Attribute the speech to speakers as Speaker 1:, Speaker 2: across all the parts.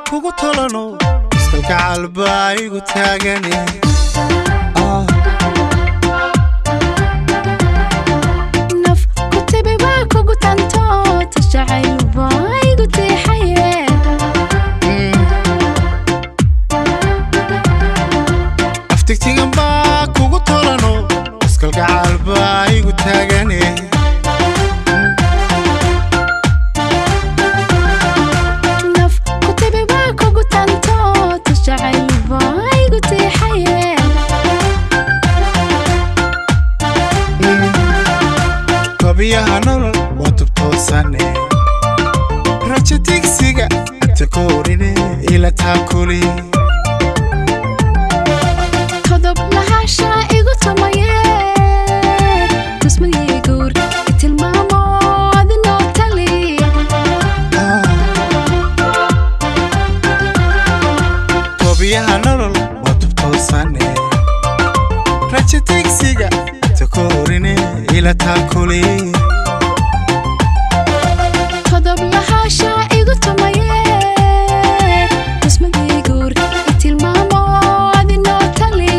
Speaker 1: kugu tolano iskalka calba igu taagane
Speaker 2: naf kutibi baa kugu tanto tashacayl baa igu tiixaye
Speaker 1: aftigtigan baa kugu tolano iskalka calba igu taagane biyaha nolol waa tubtoosane raja tigsiga anta koorine ila taakuli
Speaker 2: todob lahashaa igu tumaye tusmadii guur itilmaamo adinoo tali
Speaker 1: biyaha nolol waa tubtoosane raja tigsiga anta koorine ila taakuli
Speaker 2: todob lahashaa igu tumaye tusmadii guur itilmaamo adinoo tali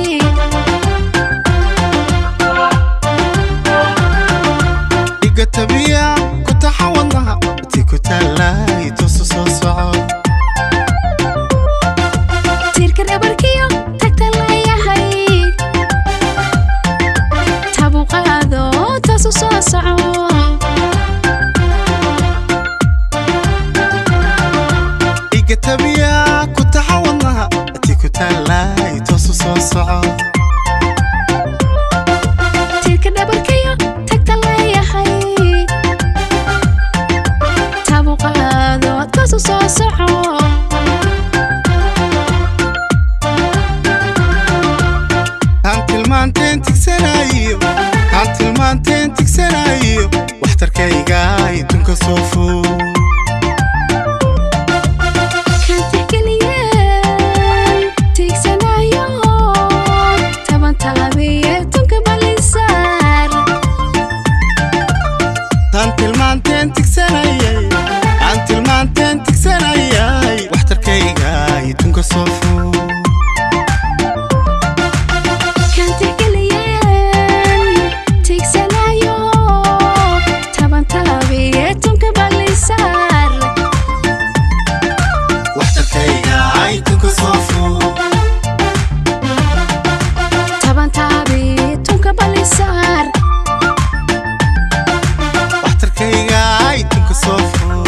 Speaker 1: iga tabiya ku taxawadnaha ti ku taalay tusu soo soco
Speaker 2: tiirka dhabarkiyo tagta layahay tabu qaado tasu soo soco
Speaker 1: tabiya ku taxawadnaha ti ku taalay tusu soo soco
Speaker 2: tiirka dhabarkiyo tagta layahay tabu qaado tasu soo soco
Speaker 1: aan tilmaanteen tigsanayo waxtarkayga idunka soo fuu tilmaanteen tigsanayay waxtarkayga idunka soo fuu
Speaker 2: kan tixgeliyeen tigsanayo taban talabiye tunka balisaar
Speaker 1: waxtarkayga idunka soo fuu
Speaker 2: taban talabiye tunka balisaar
Speaker 1: waxtarkayga idunka soo fuu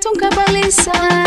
Speaker 2: tunka balisar